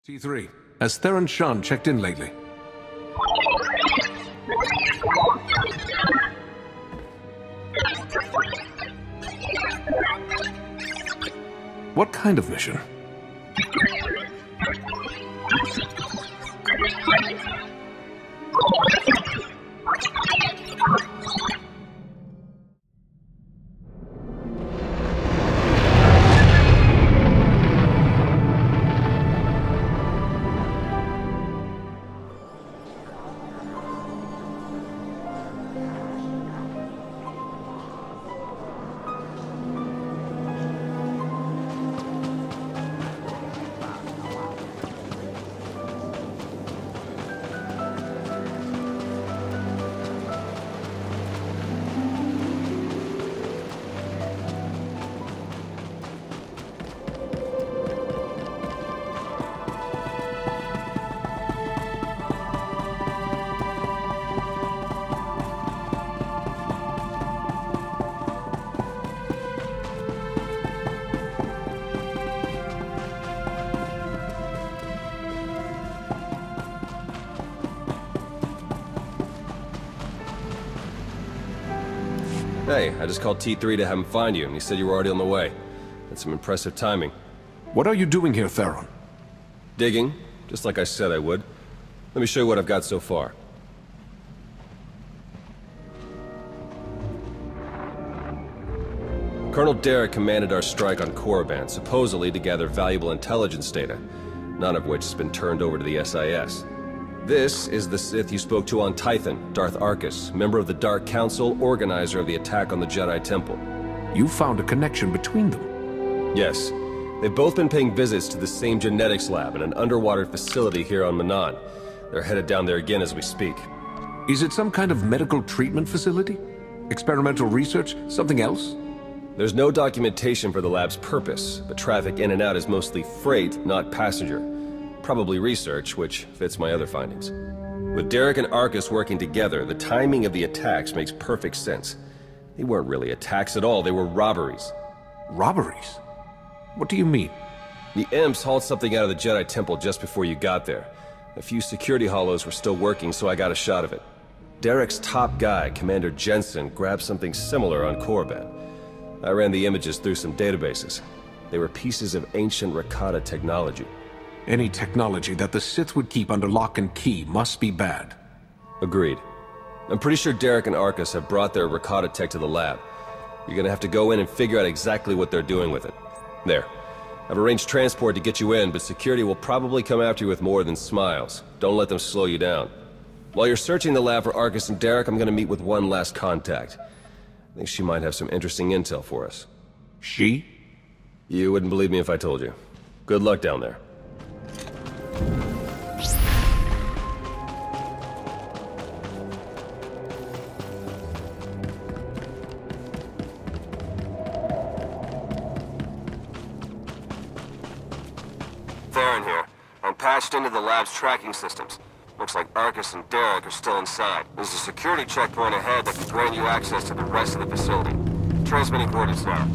T3, has Theron Shan checked in lately? What kind of mission? Hey, I just called T3 to have him find you, and he said you were already on the way. That's some impressive timing. What are you doing here, Theron? Digging, just like I said I would. Let me show you what I've got so far. Colonel Derek commanded our strike on Korriban, supposedly to gather valuable intelligence data, none of which has been turned over to the SIS. This is the Sith you spoke to on Tython, Darth Arkus, member of the Dark Council, organizer of the attack on the Jedi Temple. You found a connection between them? Yes. They've both been paying visits to the same genetics lab in an underwater facility here on Manaan. They're headed down there again as we speak. Is it some kind of medical treatment facility? Experimental research? Something else? There's no documentation for the lab's purpose, but traffic in and out is mostly freight, not passenger. Probably research, which fits my other findings. With Derek and Arkus working together, the timing of the attacks makes perfect sense. They weren't really attacks at all, they were robberies. Robberies? What do you mean? The Imps hauled something out of the Jedi Temple just before you got there. A few security hollows were still working, so I got a shot of it. Derek's top guy, Commander Jensen, grabbed something similar on Korriban. I ran the images through some databases. They were pieces of ancient Rakata technology. Any technology that the Sith would keep under lock and key must be bad. Agreed. I'm pretty sure Derek and Arkus have brought their Rakata tech to the lab. You're gonna have to go in and figure out exactly what they're doing with it. There. I've arranged transport to get you in, but security will probably come after you with more than smiles. Don't let them slow you down. While you're searching the lab for Arkus and Derek, I'm gonna meet with one last contact. I think she might have some interesting intel for us. She? You wouldn't believe me if I told you. Good luck down there. Theron here. I'm patched into the lab's tracking systems. Looks like Arkus and Derek are still inside. There's a security checkpoint ahead that can grant you access to the rest of the facility. Transmitting coordinates now.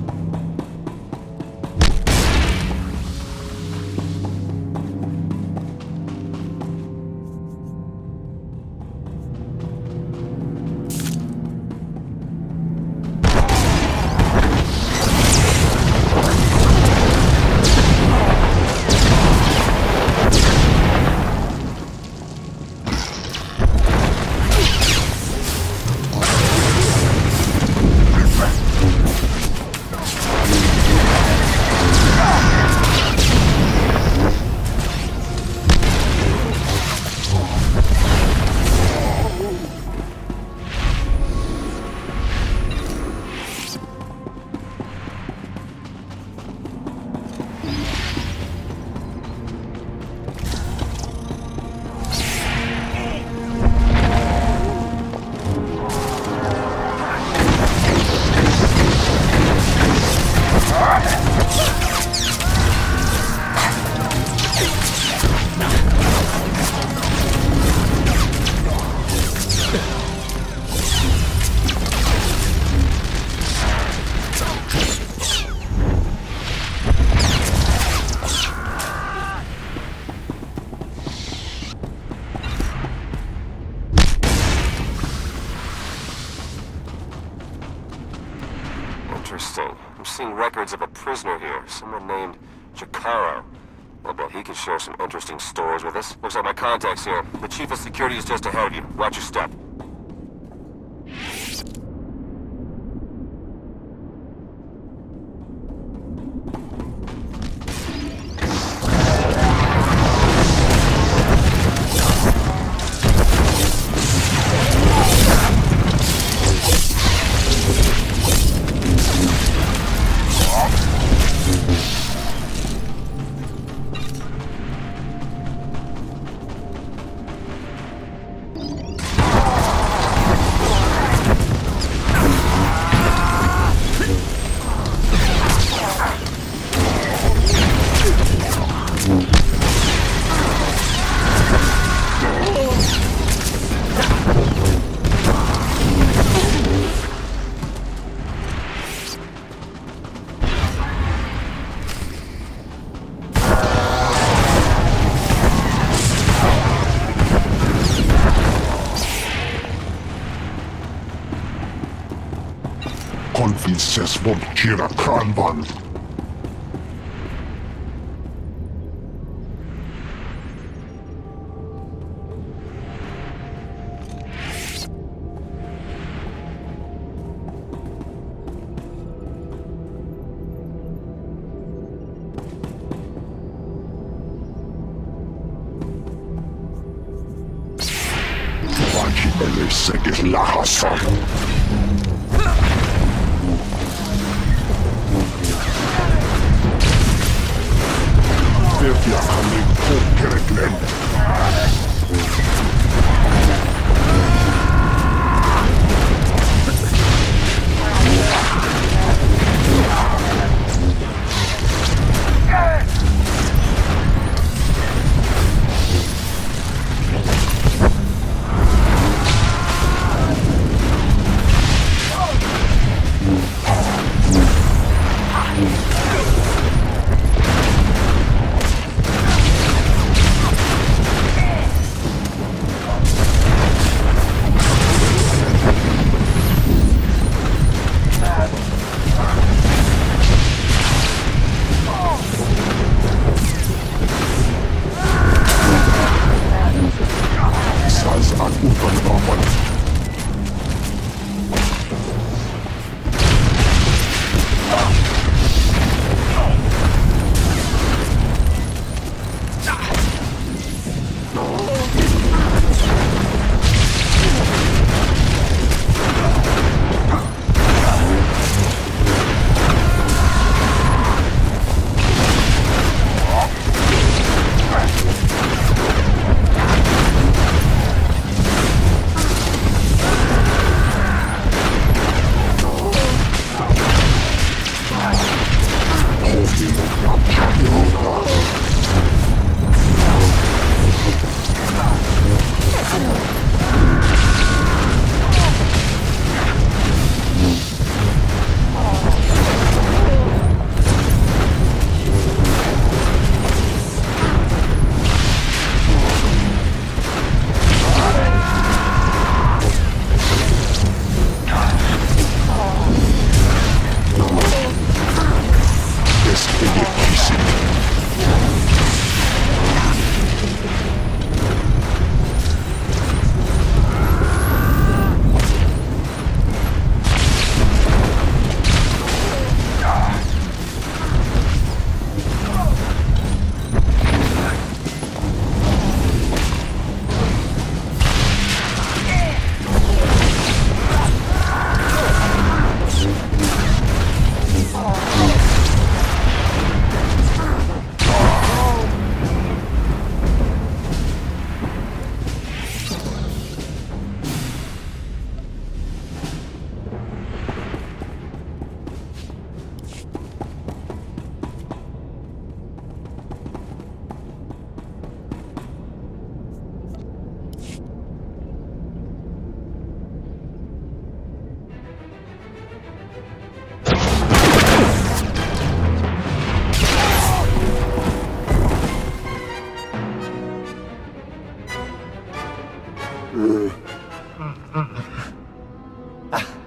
seeing records of a prisoner here, someone named Jakaro. I bet he could share some interesting stories with us. Looks like my contact's here. The chief of security is just ahead of you. Watch your step. Konfises vod kira kranvan. Vaki elesegis lahasan. Vet jag han är påkräcklen.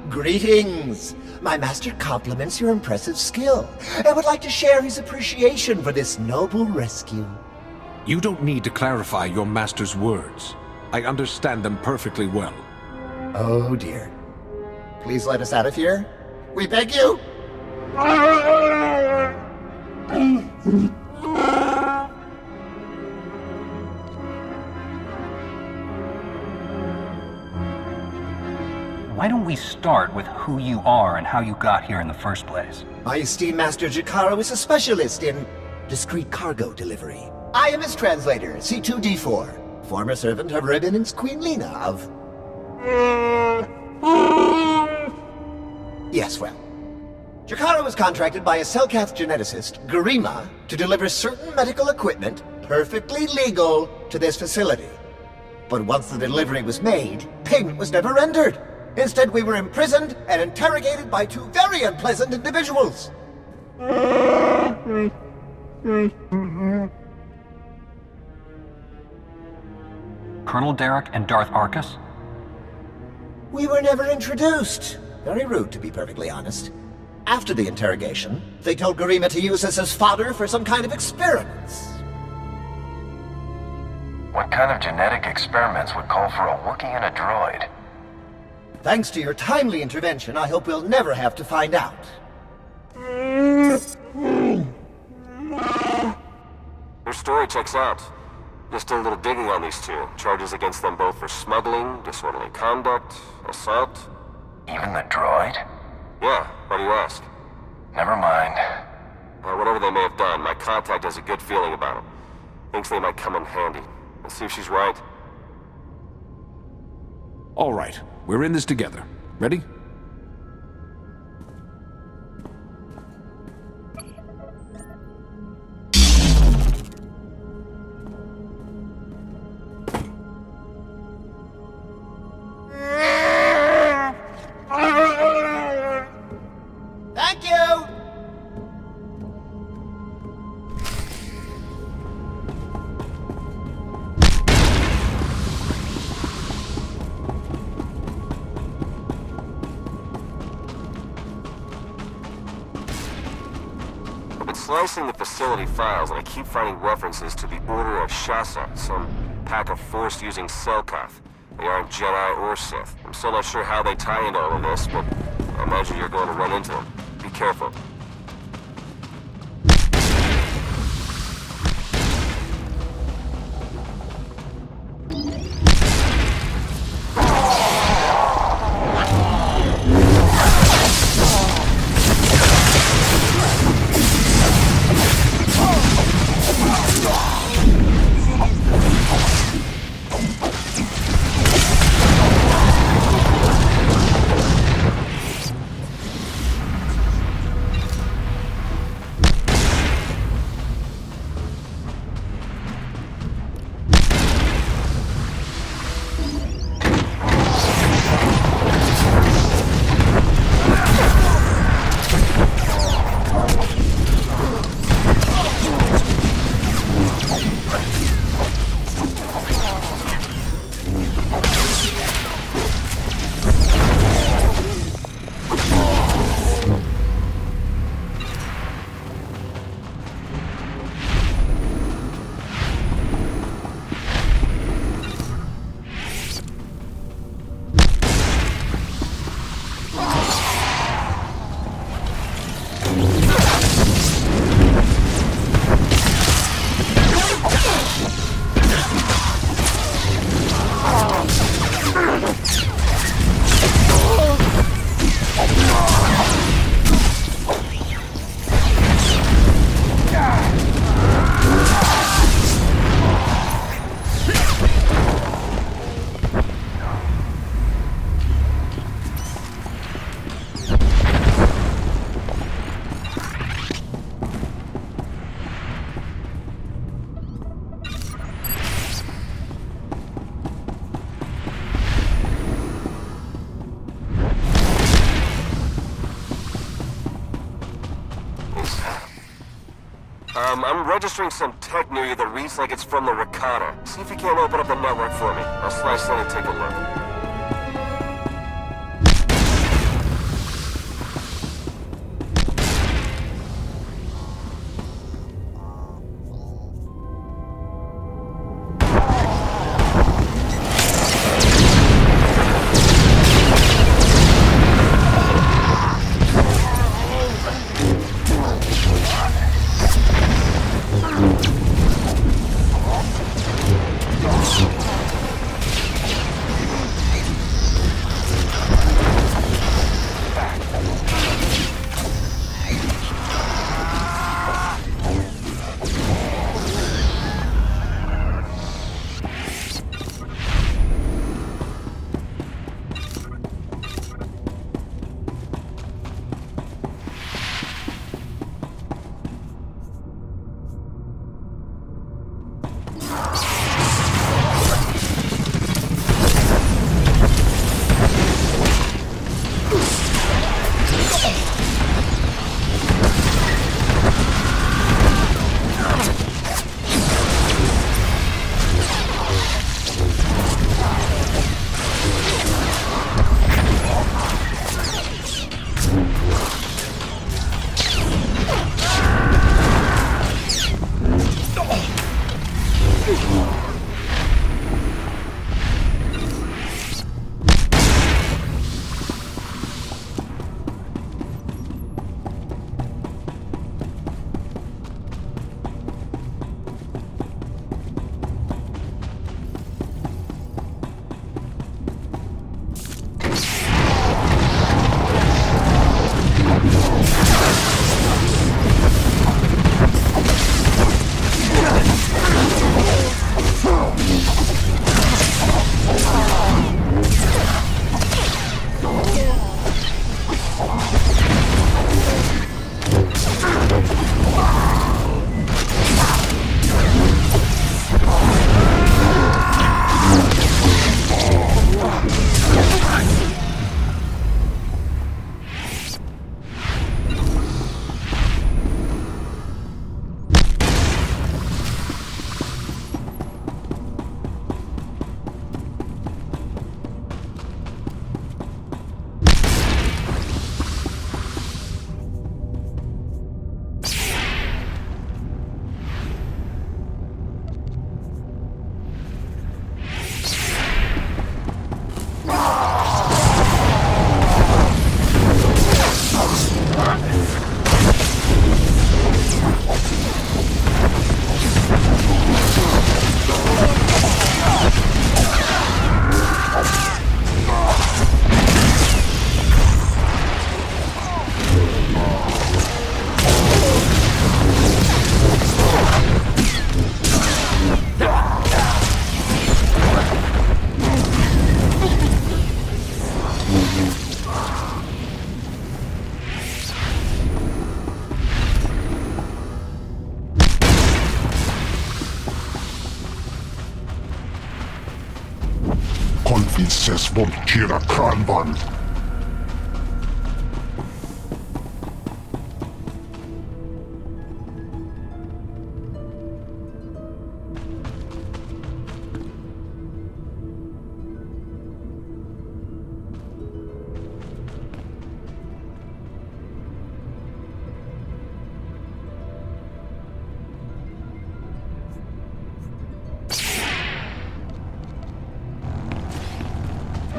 Greetings! My master compliments your impressive skill and would like to share his appreciation for this noble rescue. You don't need to clarify your master's words. I understand them perfectly well. Oh dear. Please let us out of here. We beg you. Why don't we start with who you are and how you got here in the first place? My esteemed master Jakaro is a specialist in discreet cargo delivery. I am his translator, C2D4, former servant of Ribbon's Queen Lena of... Yes, well. Jakaro was contracted by a Selkath geneticist, Garima, to deliver certain medical equipment, perfectly legal, to this facility. But once the delivery was made, payment was never rendered. Instead, we were imprisoned and interrogated by two very unpleasant individuals. Colonel Derek and Darth Arcus? We were never introduced. Very rude, to be perfectly honest. After the interrogation, they told Garima to use us as fodder for some kind of experiments. What kind of genetic experiments would call for a Wookiee and a droid? Thanks to your timely intervention, I hope we'll never have to find out. Your story checks out. Just did a little digging on these two. Charges against them both for smuggling, disorderly conduct, assault. Even the droid? Yeah, why do you ask? Never mind. Whatever they may have done, my contact has a good feeling about them. Thinks they might come in handy. Let's see if she's right. All right, we're in this together. Ready? Thank you! I've been slicing the facility files, and I keep finding references to the Order of Shasa, some pack of Force-using Selkath. They aren't Jedi or Sith. I'm still not sure how they tie into all of this, but I imagine you're going to run into them. Be careful. I'm registering some tech near you that reads like it's from the Rakata. See if you can't open up the network for me. I'll slice in and take a look. Itses voltira kranvan.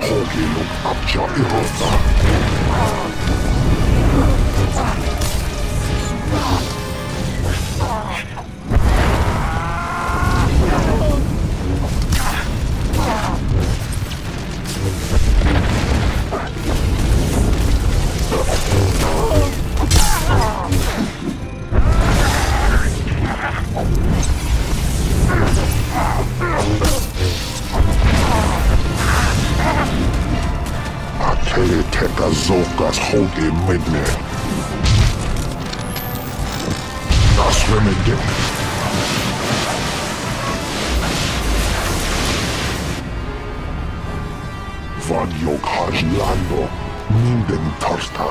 Hoginut apja irota. Atele teka zokas hoge midne. Das remedek. Vad jag har lando, minden tarta.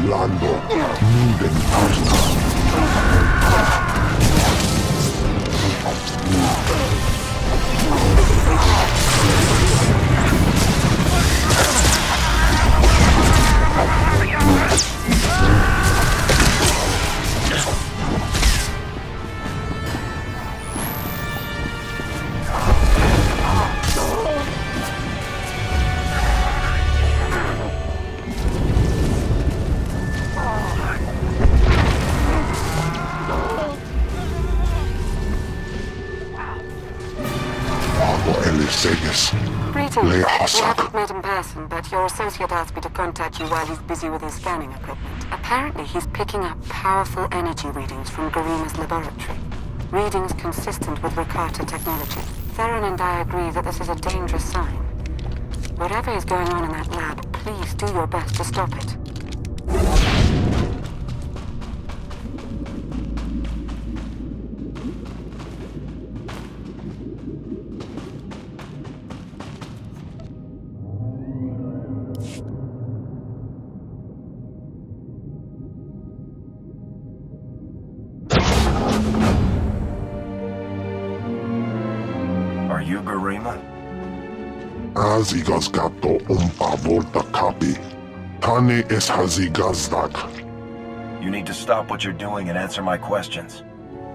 Lando, minden tarta. Greetings. We haven't met in person, but your associate asked me to contact you while he's busy with his scanning equipment. Apparently, he's picking up powerful energy readings from Garima's laboratory. Readings consistent with Rakata technology. Theron and I agree that this is a dangerous sign. Whatever is going on in that lab, please do your best to stop it. Are you Garima? Azigas gato volta kapi. Tane es hazigazdak. You need to stop what you're doing and answer my questions.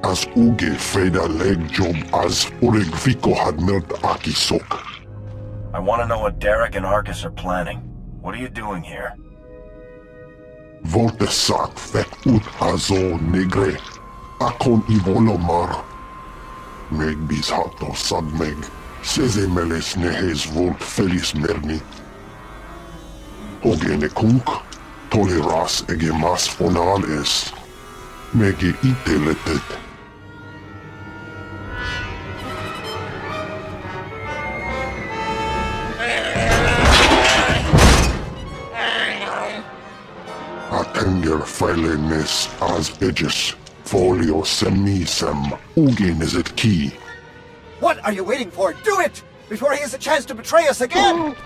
As uge freda leg job as uregviko had milt akisok. I want to know what Derek and Arcus are planning. What are you doing here? Volte sak fek ut azo negre. Akon ivolomar. Meg bis hato sadmeg. Seze meles nehes volt felis merni. Ogene kunk. Toleras ege mas fonal es. Mege iteletet. Atenger feilenes as edges. Folio semisem. Ugen is it key. What are you waiting for? Do it! Before he has a chance to betray us again!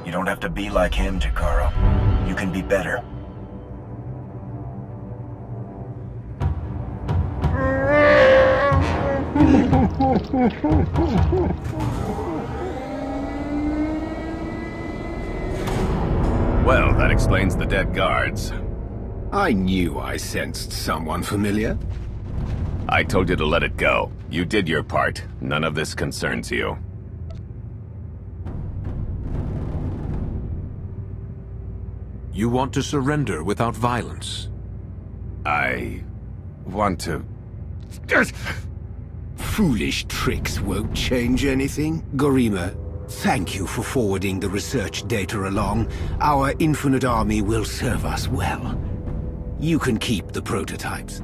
You don't have to be like him, Jakaro. You can be better. Well, that explains the dead guards. I knew I sensed someone familiar. I told you to let it go. You did your part. None of this concerns you. You want to surrender without violence? I want to... Foolish tricks won't change anything. Garima, thank you for forwarding the research data along. Our infinite army will serve us well. You can keep the prototypes.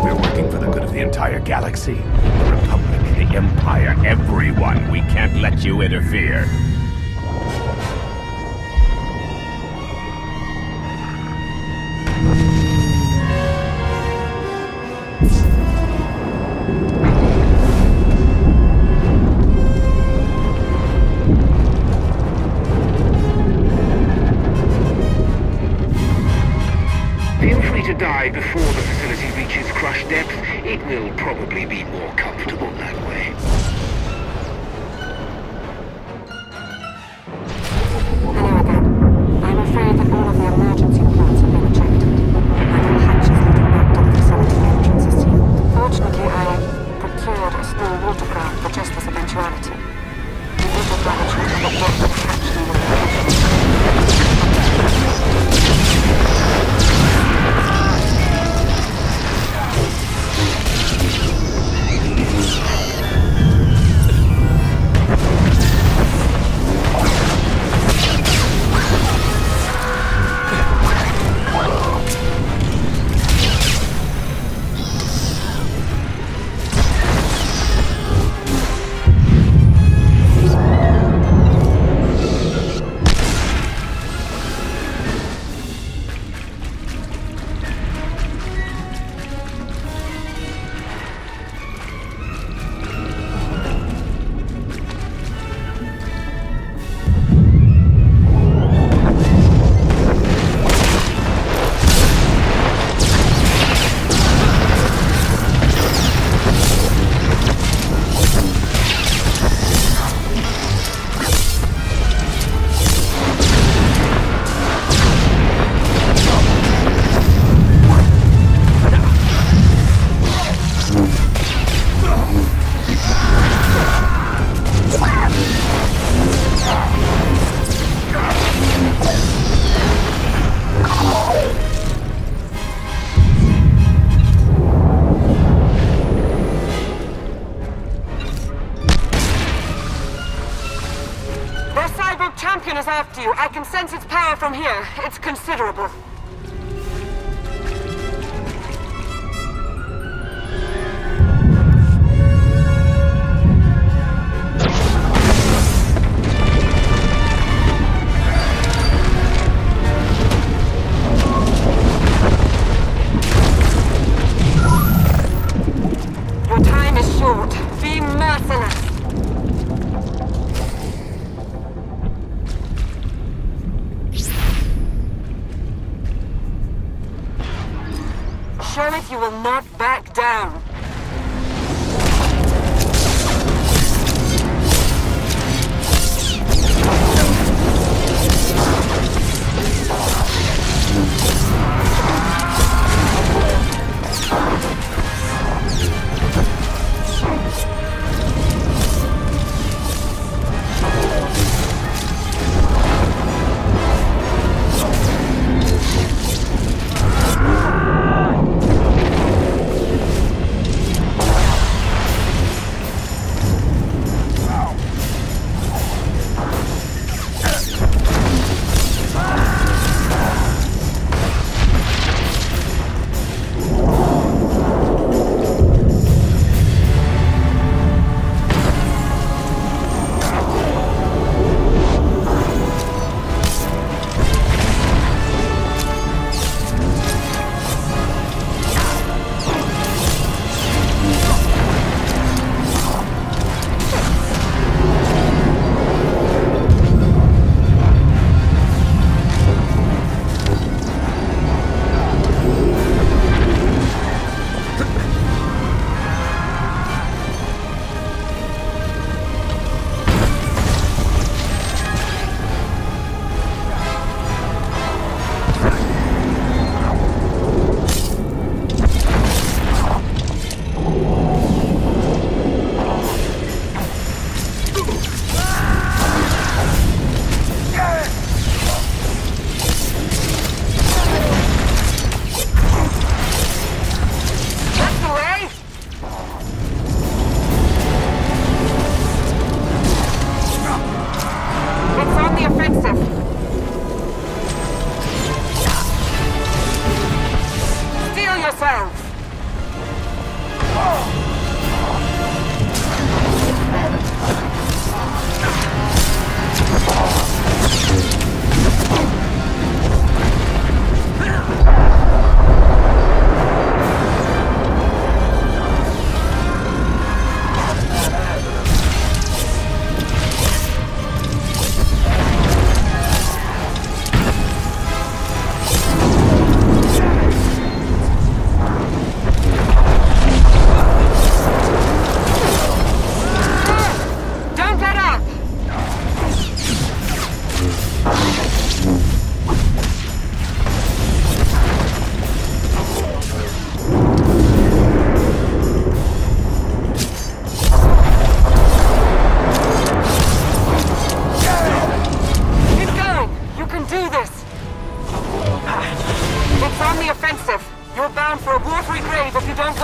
We're working for the good of the entire galaxy. The Republic, the Empire, everyone. We can't let you interfere. Feel free to die before the facility reaches crush depth. It will probably be more comfortable that way. Hello again. I'm afraid that all of the emergency ports have been ejected. And all hatches leading back to the facility entrance is sealed. Fortunately, I procured a small watercraft for just this eventuality. The autopilot should have docked the hatch near the location. Champion is after you. I can sense its power from here. It's considerable. Your time is short. Be merciless. Show it you will not back down.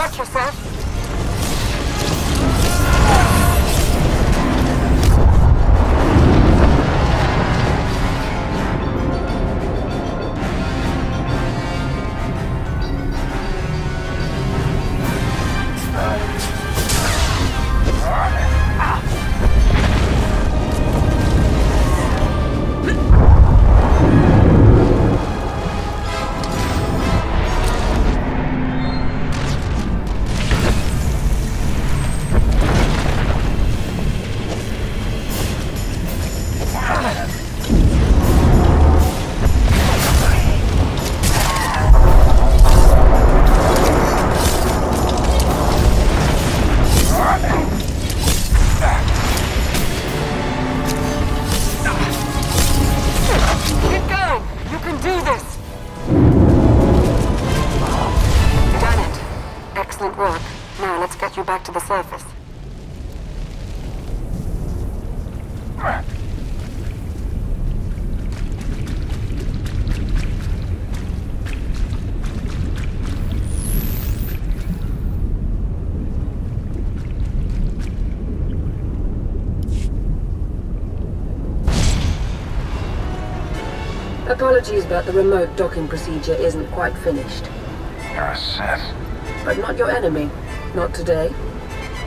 Watch yourself. Back to the surface. Apologies, but the remote docking procedure isn't quite finished. You're a Sith. But not your enemy. Not today.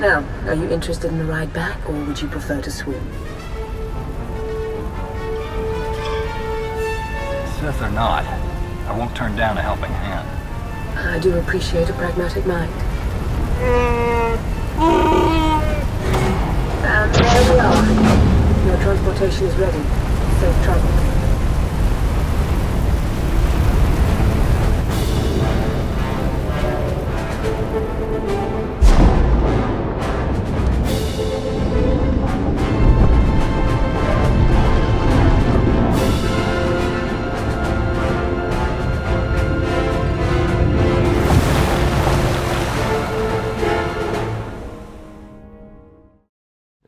Now, are you interested in a ride back, or would you prefer to swim? Sith or not, I won't turn down a helping hand. I do appreciate a pragmatic mind. And there we are. Your transportation is ready. Safe travel.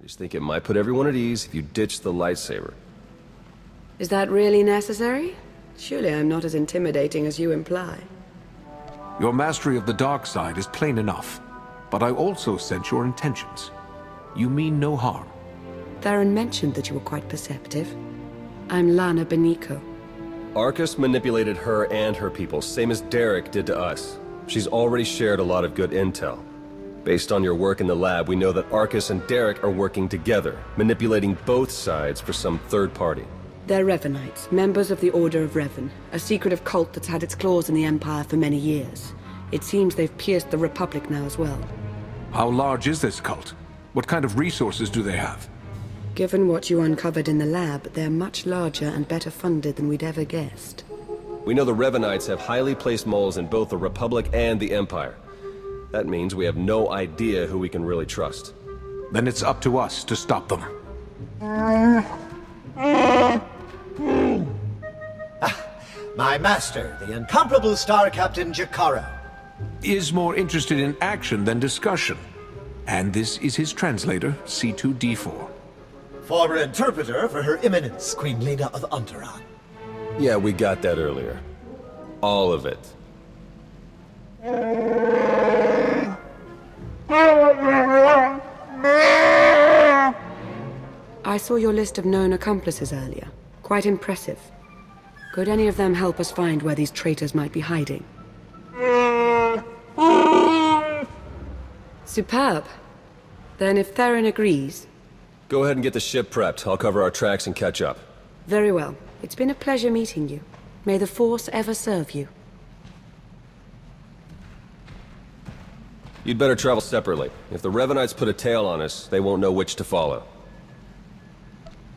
I think it might put everyone at ease if you ditch the lightsaber. Is that really necessary? Surely I'm not as intimidating as you imply. Your mastery of the dark side is plain enough, but I also sense your intentions. You mean no harm. Theron mentioned that you were quite perceptive. I'm Lana Beniko. Arcus manipulated her and her people, same as Derek did to us. She's already shared a lot of good intel. Based on your work in the lab, we know that Arcus and Derek are working together, manipulating both sides for some third party. They're Revanites, members of the Order of Revan, a secretive cult that's had its claws in the Empire for many years. It seems they've pierced the Republic now as well. How large is this cult? What kind of resources do they have? Given what you uncovered in the lab, they're much larger and better funded than we'd ever guessed. We know the Revanites have highly placed moles in both the Republic and the Empire. That means we have no idea who we can really trust. Then it's up to us to stop them. My master, the incomparable Star Captain Jakaro. Is more interested in action than discussion. And this is his translator, C2D4. Former interpreter for Her Eminence, Queen Lena of Unteron. Yeah, we got that earlier. All of it. I saw your list of known accomplices earlier. Quite impressive. Could any of them help us find where these traitors might be hiding? Superb. Then if Theron agrees... Go ahead and get the ship prepped. I'll cover our tracks and catch up. Very well. It's been a pleasure meeting you. May the Force ever serve you. You'd better travel separately. If the Revanites put a tail on us, they won't know which to follow.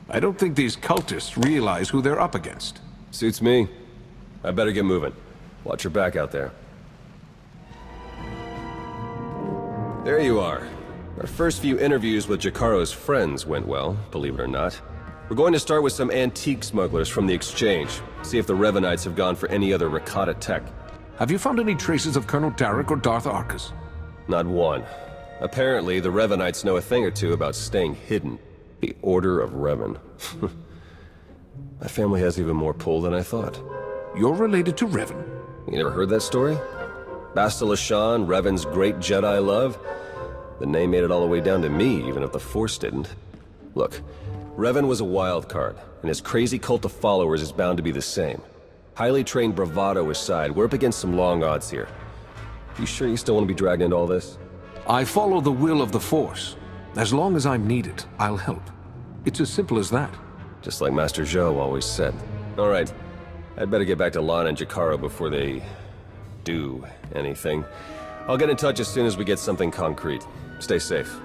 I don't think these cultists realize who they're up against. Suits me. I better get moving. Watch your back out there. There you are. Our first few interviews with Jakaro's friends went well, believe it or not. We're going to start with some antique smugglers from the exchange. See if the Revanites have gone for any other Rakata tech. Have you found any traces of Colonel Derek or Darth Arcus? Not one. Apparently, the Revanites know a thing or two about staying hidden. The Order of Revan. My family has even more pull than I thought. You're related to Revan? You never heard that story? Bastila Shan, Revan's great Jedi love? The name made it all the way down to me, even if the Force didn't. Look, Revan was a wild card, and his crazy cult of followers is bound to be the same. Highly trained bravado aside, we're up against some long odds here. You sure you still want to be dragged into all this? I follow the will of the Force. As long as I'm needed, I'll help. It's as simple as that. Just like Master Zhou always said. Alright, I'd better get back to Lana and Jakaro before they... do anything. I'll get in touch as soon as we get something concrete. Stay safe.